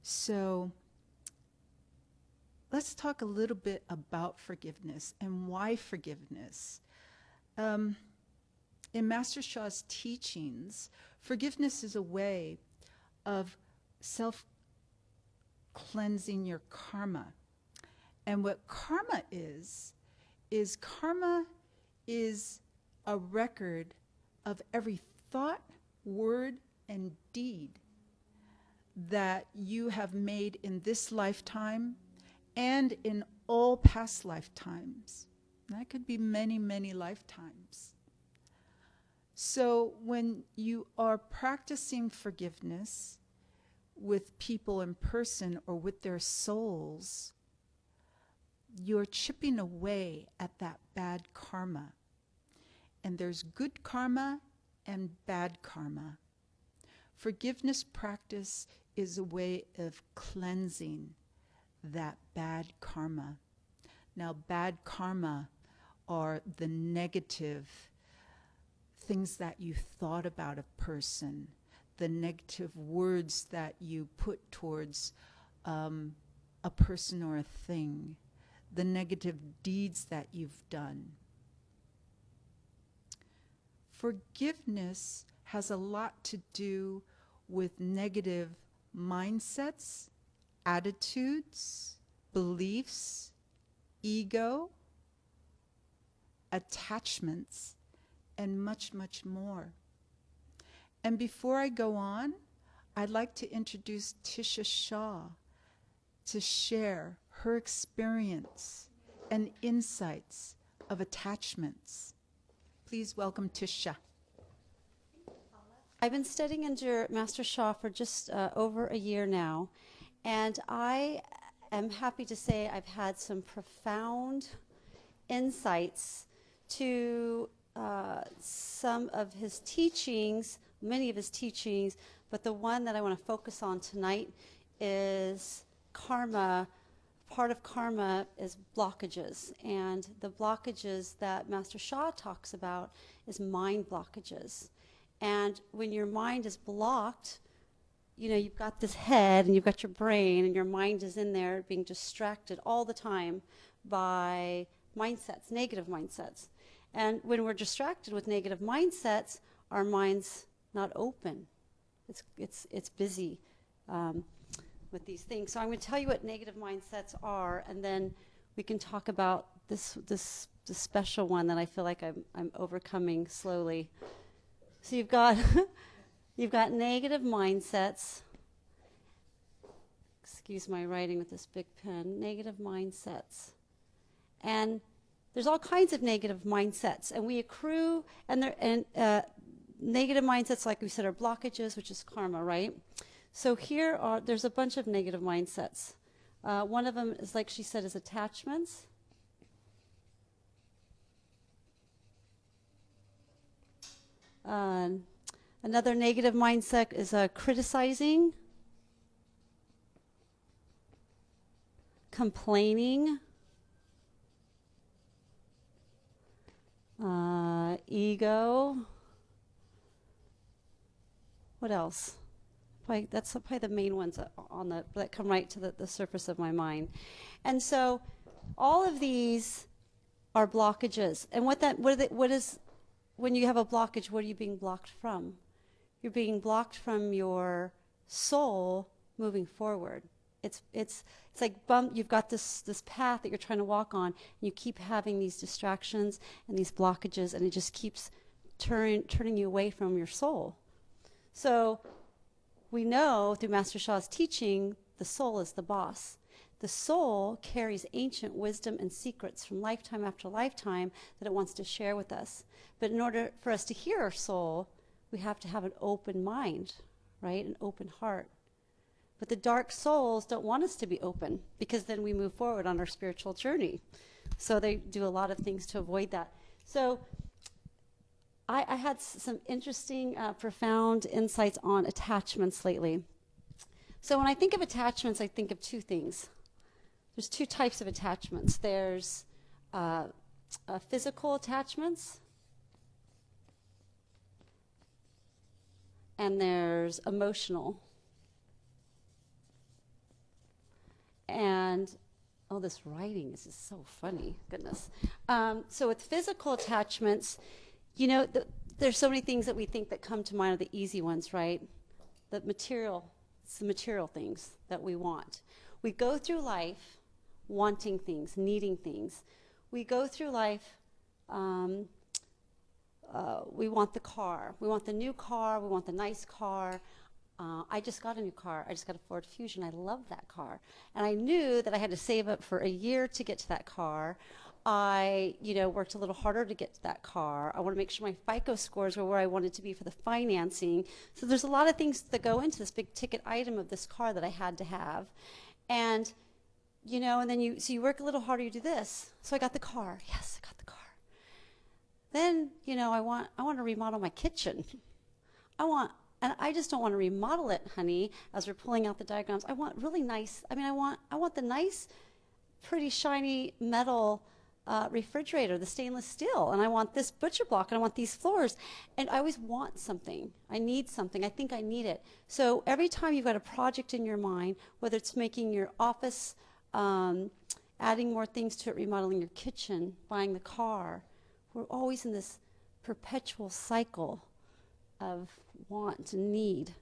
So let's talk a little bit about forgiveness and why forgiveness. In Master Sha's teachings, forgiveness is a way of self-cleansing your karma. And what karma is karma is a record of every thought, word, and deed that you have made in this lifetime and in all past lifetimes. That could be many, many lifetimes. So when you are practicing forgiveness with people in person or with their souls, you're chipping away at that bad karma. And there's good karma and bad karma. Forgiveness practice is a way of cleansing that bad karma. Now, bad karma are the negative things that you thought about a person, the negative words that you put towards a person or a thing, the negative deeds that you've done. Forgiveness has a lot to do with negative mindsets, attitudes, beliefs, ego, attachments, and much, much more. And before I go on, I'd like to introduce Tisha Shaw to share her experience and insights of attachments. Please welcome Tisha. I've been studying under Master Sha for just over a year now, and I am happy to say I've had some profound insights to some of his teachings, many of his teachings, but the one that I want to focus on tonight is karma. Part of karma is blockages, and the blockages that Master Sha talks about is mind blockages. And when your mind is blocked, you know, you've got this head and you've got your brain and your mind is in there being distracted all the time by mindsets, negative mindsets. And when we're distracted with negative mindsets, our mind's not open. It's busy with these things. So I'm going to tell you what negative mindsets are, and then we can talk about this special one that I feel like I'm overcoming slowly. So you've got you've got negative mindsets. Excuse my writing with this big pen. Negative mindsets, and there's all kinds of negative mindsets, and we accrue. And negative mindsets, like we said, are blockages, which is karma, right? So there's a bunch of negative mindsets. One of them is, like she said, is attachments. Another negative mindset is criticizing, complaining, ego. What else? That's probably the main ones that come right to the surface of my mind. And so all of these are blockages. And when you have a blockage, what are you being blocked from? You're being blocked from your soul moving forward. It's like you've got this path that you're trying to walk on, and you keep having these distractions and these blockages, and it just keeps turning you away from your soul. So we know through Master Sha's teaching, the soul is the boss. The soul carries ancient wisdom and secrets from lifetime after lifetime that it wants to share with us. But in order for us to hear our soul, we have to have an open mind, right? An open heart. But the dark souls don't want us to be open, because then we move forward on our spiritual journey. So they do a lot of things to avoid that. So I had some interesting, profound insights on attachments lately. So when I think of attachments, I think of two things. There's two types of attachments. There's physical attachments, and there's emotional. And, oh, this writing is just so funny, goodness. So with physical attachments, you know, there's so many things that we think that come to mind are the easy ones, right? It's the material things that we want. We go through life wanting things, needing things. We go through life, we want the car. We want the new car. We want the nice car. I just got a new car. I just got a Ford Fusion. I love that car. And I knew that I had to save up for a year to get to that car. I, worked a little harder to get to that car. I want to make sure my FICO scores were where I wanted to be for the financing. So there's a lot of things that go into this big ticket item of this car that I had to have. And, and then you work a little harder, you do this. So I got the car. Yes, I got the car. Then, I want to remodel my kitchen. And I just don't want to remodel it, honey, as we're pulling out the diagrams. I want really nice, I want the nice, pretty shiny metal refrigerator, the stainless steel, and I want this butcher block, and I want these floors. And I always want something. I need something. I think I need it. So every time you've got a project in your mind, whether it's making your office, adding more things to it, remodeling your kitchen, buying the car, we're always in this perpetual cycle of want and need,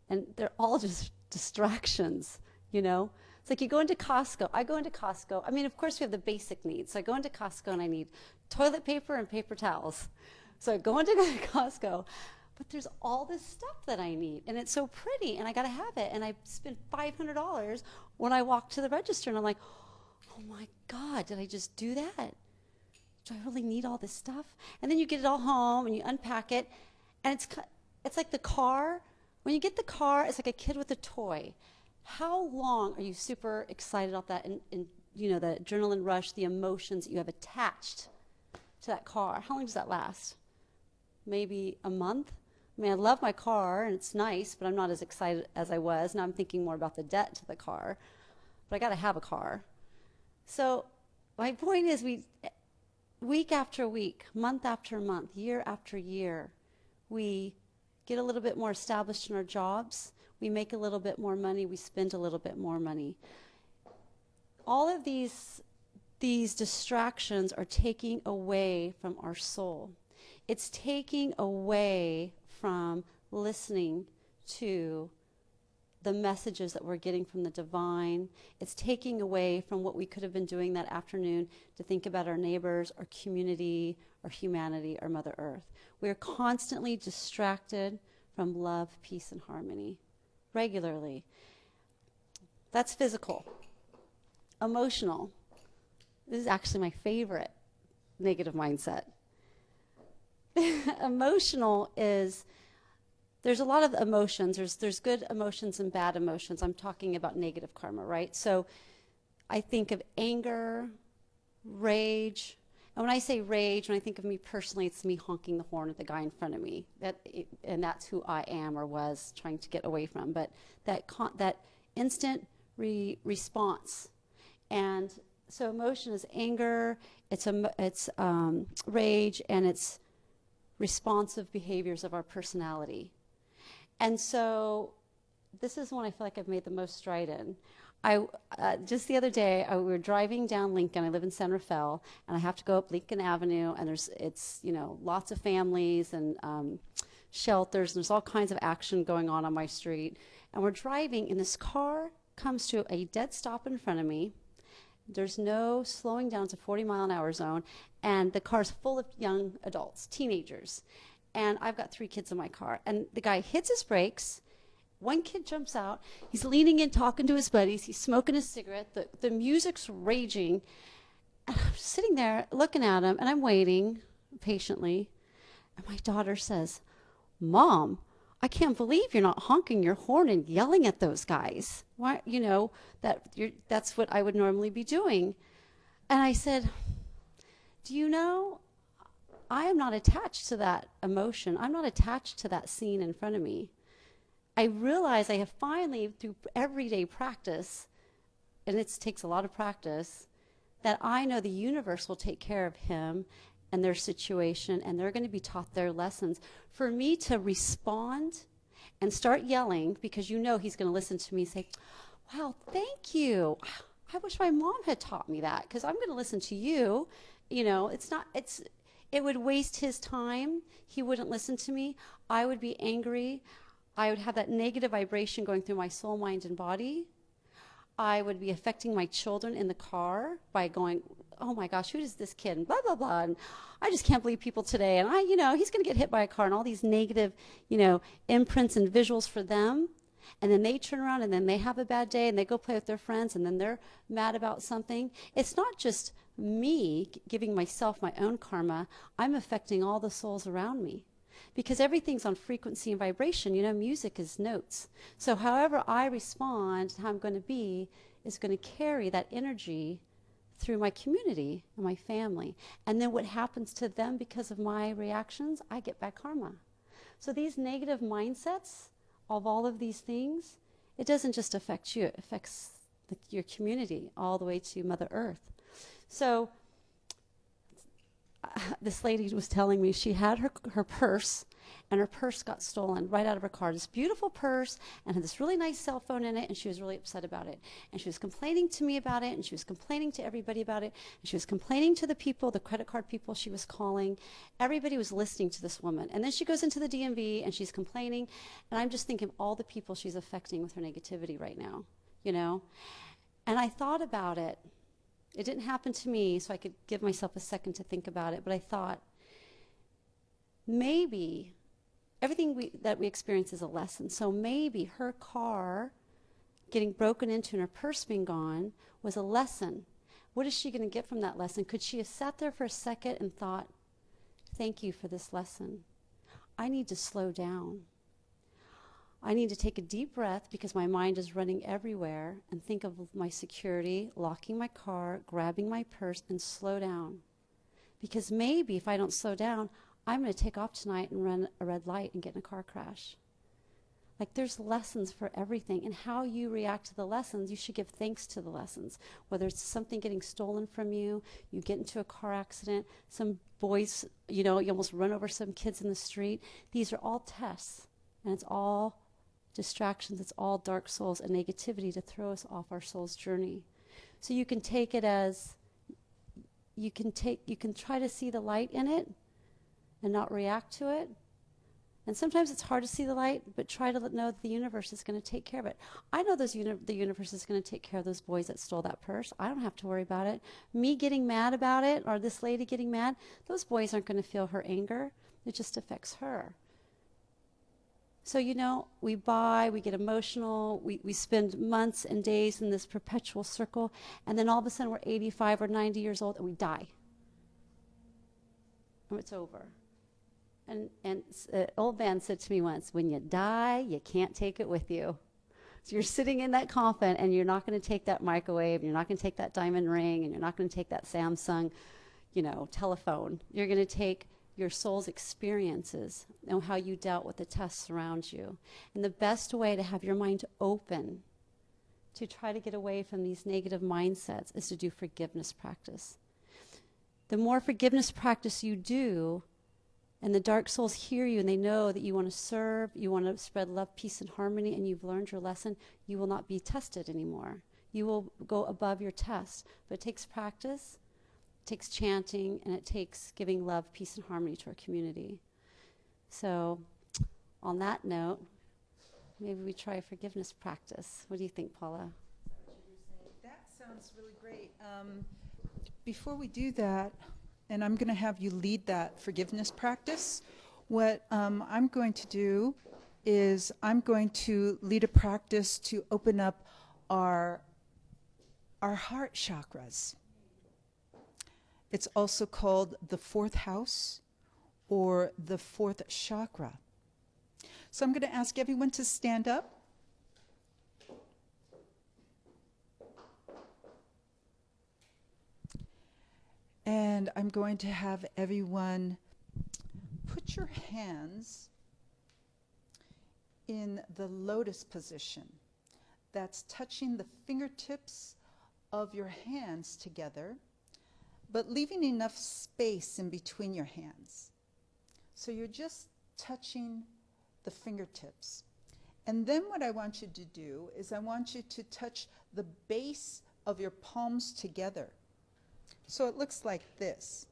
and they're all just distractions. It's like you go into Costco. I go into Costco. Of course we have the basic needs. So I go into Costco and I need toilet paper and paper towels. So I go into Costco, but there's all this stuff that I need, and it's so pretty, and I gotta have it, and I spent $500 when I walk to the register, and I'm like, oh my God, did I just do that? Do I really need all this stuff? And then you get it all home and you unpack it, and it's like the car. When you get the car, it's like a kid with a toy. How long are you super excited about that, and the adrenaline rush, the emotions that you have attached to that car? How long does that last? Maybe a month? I love my car and it's nice, but I'm not as excited as I was. Now I'm thinking more about the debt to the car, but I got to have a car. So my point is, week after week, month after month, year after year, we get a little bit more established in our jobs. We make a little bit more money. We spend a little bit more money. All of these distractions are taking away from our soul. It's taking away from listening to the messages that we're getting from the divine. It's taking away from what we could have been doing that afternoon to think about our neighbors, our community, our humanity, our Mother Earth. We are constantly distracted from love, peace, and harmony, regularly. That's physical. Emotional. This is actually my favorite negative mindset. Emotional is, there's a lot of emotions. There's good emotions and bad emotions. I'm talking about negative karma, right? So I think of anger, rage. And when I say rage, when I think of me personally, it's me honking the horn at the guy in front of me. And that's who I am or was trying to get away from. But that instant response. And so emotion is anger, it's rage, and it's responsive behaviors of our personality. And so this is one I feel like I've made the most stride in. Just the other day, we were driving down Lincoln. I live in San Rafael, and I have to go up Lincoln Avenue, and it's lots of families and shelters, and there's all kinds of action going on my street. And we're driving, and this car comes to a dead stop in front of me. There's no slowing down. It's a 40-mile-an-hour zone, and the car's full of young adults, teenagers. And I've got 3 kids in my car. And the guy hits his brakes. One kid jumps out. He's leaning in, talking to his buddies. He's smoking a cigarette. The music's raging. And I'm just sitting there looking at him, and I'm waiting patiently. And my daughter says, "Mom, I can't believe you're not honking your horn and yelling at those guys. Why, that's what I would normally be doing." And I said, "Do you know, I am not attached to that emotion. I'm not attached to that scene in front of me. I realize I have finally, through everyday practice, and it takes a lot of practice, that I know the universe will take care of him and their situation, and they're going to be taught their lessons. For me to respond and start yelling, because he's going to listen to me say, 'Wow, thank you. I wish my mom had taught me that, because I'm going to listen to you. You know, it would waste his time. He wouldn't listen to me. I would be angry. I would have that negative vibration going through my soul, mind, and body. I would be affecting my children in the car by going, oh my gosh, who is this kid? And blah, blah, blah. And I just can't believe people today. And he's going to get hit by a car, and all these negative, imprints and visuals for them. And then they turn around and then they have a bad day and they go play with their friends and then they're mad about something. It's not just me giving myself my own karma. I'm affecting all the souls around me, because everything's on frequency and vibration. Music is notes. So however I respond, how I'm going to be, is going to carry that energy through my community and my family. And then what happens to them because of my reactions, I get back karma. So these negative mindsets of all of these things, it doesn't just affect you, it affects your community all the way to Mother Earth. So this lady was telling me she had her purse, and her purse got stolen right out of her car. This beautiful purse, and had this really nice cell phone in it, and she was really upset about it. And she was complaining to me about it, and she was complaining to everybody about it, and she was complaining to the people, the credit card people she was calling. Everybody was listening to this woman. And then she goes into the DMV, and she's complaining, and I'm just thinking of all the people she's affecting with her negativity right now, And I thought about it. It didn't happen to me, so I could give myself a second to think about it, but I thought, maybe everything that we experience is a lesson. So maybe her car getting broken into and her purse being gone was a lesson. What is she going to get from that lesson? Could she have sat there for a second and thought, thank you for this lesson. I need to slow down. I need to take a deep breath, because my mind is running everywhere, and think of my security, locking my car, grabbing my purse, and slow down. Because maybe if I don't slow down, I'm going to take off tonight and run a red light and get in a car crash. Like, there's lessons for everything, and how you react to the lessons, you should give thanks to the lessons. Whether it's something getting stolen from you, you get into a car accident, some boys, you almost run over some kids in the street. These are all tests, and it's all distractions. It's all dark souls and negativity to throw us off our soul's journey. So you can take it as, you can try to see the light in it and not react to it. And sometimes it's hard to see the light, but try to know that the universe is going to take care of it. I know the universe is going to take care of those boys that stole that purse. I don't have to worry about it. Me getting mad about it, or this lady getting mad, those boys aren't going to feel her anger. It just affects her. So, we buy, we get emotional, we spend months and days in this perpetual circle, and then all of a sudden we're 85 or 90 years old and we die. And it's over. And an old man said to me once, when you die, you can't take it with you. So you're sitting in that coffin, and you're not going to take that microwave, and you're not going to take that diamond ring, and you're not going to take that Samsung, telephone. You're going to take your soul's experiences and how you dealt with the tests around you. And the best way to have your mind open to try to get away from these negative mindsets is to do forgiveness practice. The more forgiveness practice you do, and the dark souls hear you and they know that you want to serve, you want to spread love, peace, and harmony, and you've learned your lesson, you will not be tested anymore. You will go above your test. But it takes practice. It takes chanting, and it takes giving love, peace, and harmony to our community. So on that note, maybe we try a forgiveness practice. What do you think, Paula? That sounds really great. Before we do that, and I'm going to have you lead that forgiveness practice, what I'm going to do is I'm going to lead a practice to open up our heart chakras. It's also called the fourth house or the fourth chakra. So I'm going to ask everyone to stand up. And I'm going to have everyone put your hands in the lotus position. That's touching the fingertips of your hands together, but leaving enough space in between your hands. So you're just touching the fingertips. And then what I want you to do is I want you to touch the base of your palms together. So it looks like this.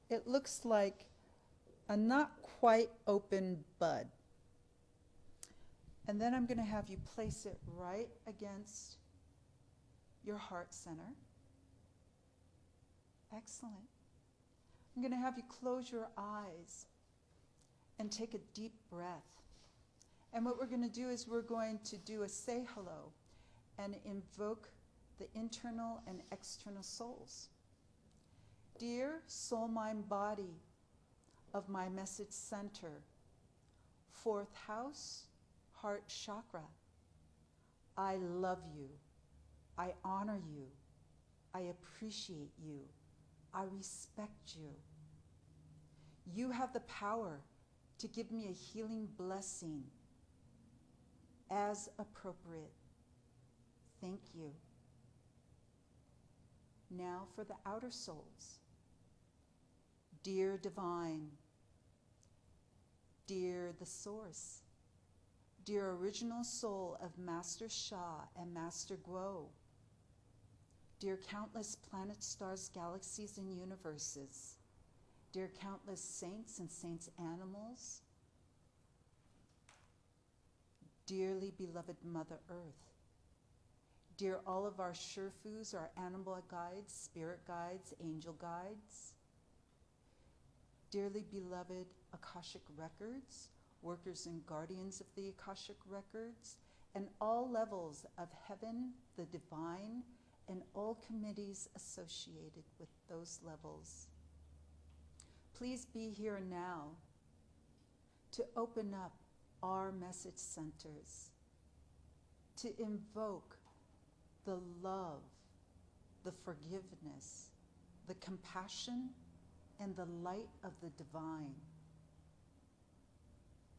It looks like a not quite open bud. And then I'm going to have you place it right against your heart center. Excellent. I'm going to have you close your eyes and take a deep breath. And what we're going to do is we're going to do a say hello and invoke the internal and external souls. Dear soul, mind, body of my message center, fourth house, heart chakra, I love you. I honor you. I appreciate you. I respect you. You have the power to give me a healing blessing as appropriate. Thank you. Now for the outer souls. Dear Divine, dear the Source, dear original soul of Master Sha and Master Guo, dear countless planets, stars, galaxies, and universes, dear countless saints and saints' animals, dearly beloved Mother Earth, dear all of our Shurfus, our animal guides, spirit guides, angel guides, dearly beloved Akashic Records, workers and guardians of the Akashic Records, and all levels of heaven, the divine, and all committees associated with those levels. Please be here now to open up our message centers, to invoke the love, the forgiveness, the compassion, and the light of the divine.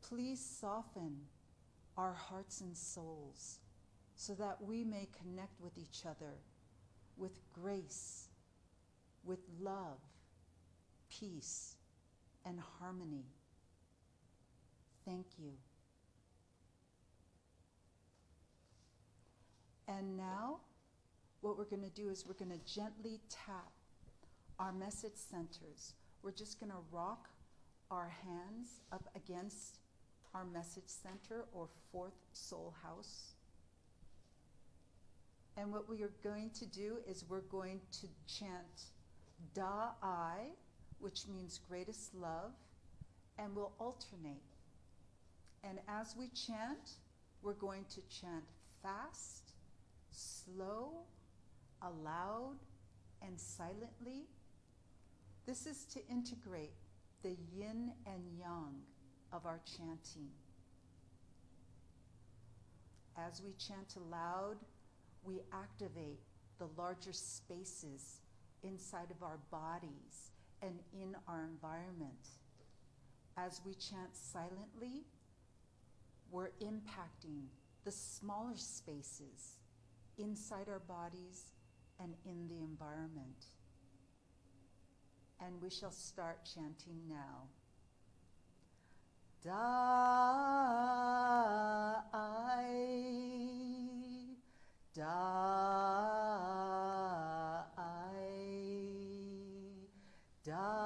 Please soften our hearts and souls so that we may connect with each other with grace, with love, peace, and harmony. Thank you. And now, what we're going to do is we're going to gently tap our message centers. We're just going to rock our hands up against our message center or fourth soul house. And what we are going to do is we're going to chant Da-I, which means greatest love, and we'll alternate. And as we chant, we're going to chant fast, slow, aloud, and silently. This is to integrate the yin and yang of our chanting. As we chant aloud, we activate the larger spaces inside of our bodies and in our environment. As we chant silently, we're impacting the smaller spaces inside our bodies and in the environment. And we shall start chanting now. Da-I, Da-I, Da-I, Da-I,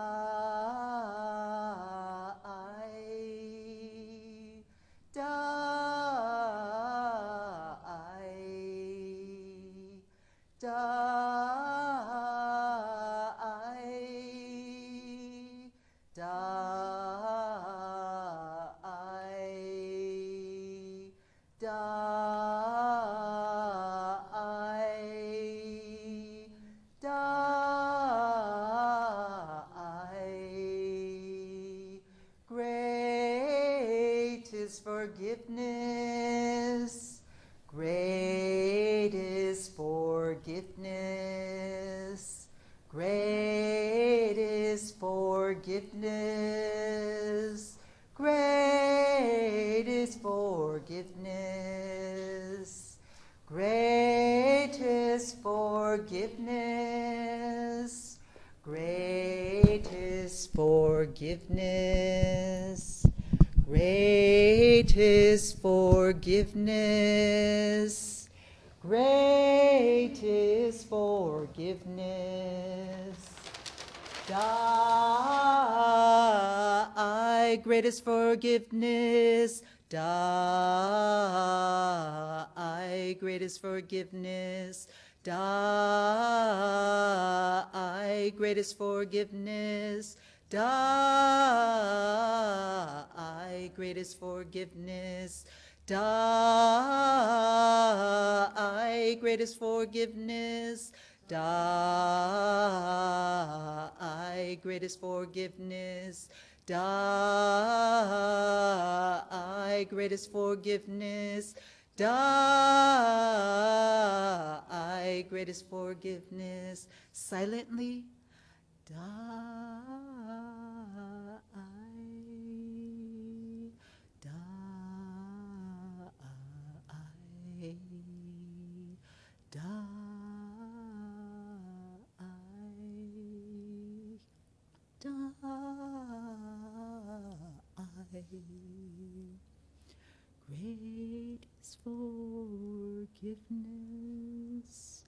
Da-I, Da-I, Da-I, Da-I. Great is forgiveness. Great is forgiveness. Great is forgiveness. Great is forgiveness. Great is forgiveness. Great is forgiveness. Great is forgiveness. Great is forgiveness. forgiveness. Die, greatest forgiveness. Die, greatest forgiveness. Die, greatest forgiveness. Die, greatest forgiveness. Die, greatest forgiveness. Die, greatest forgiveness. Die, greatest forgiveness. Die, greatest forgiveness. Silently. Die. Great is forgiveness.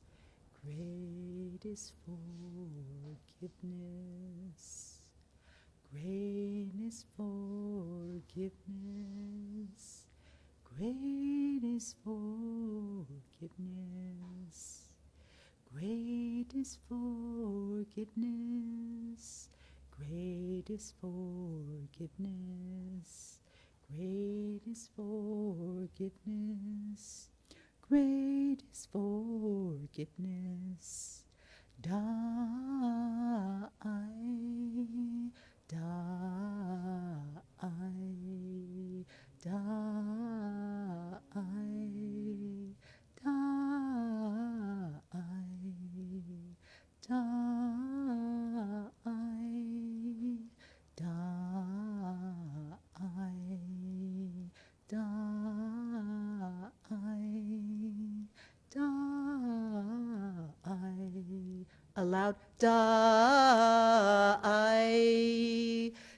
Great is forgiveness. Great is forgiveness. Great is forgiveness. Great is forgiveness. Great is forgiveness. Great is forgiveness. Great is forgiveness. Die, die, die, aloud, die,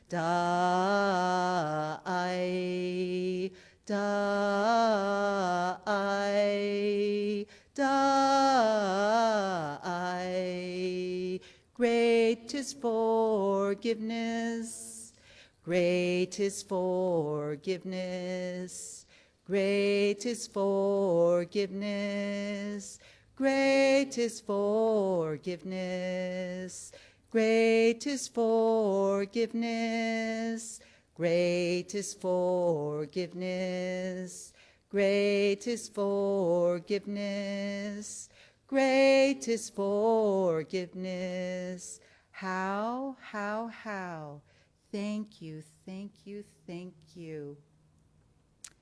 die, die. Great is forgiveness. Great is forgiveness. Great is forgiveness. Great is forgiveness. Great is forgiveness. Great is forgiveness. Great is forgiveness. Great is forgiveness. How? Thank you, thank you, thank you.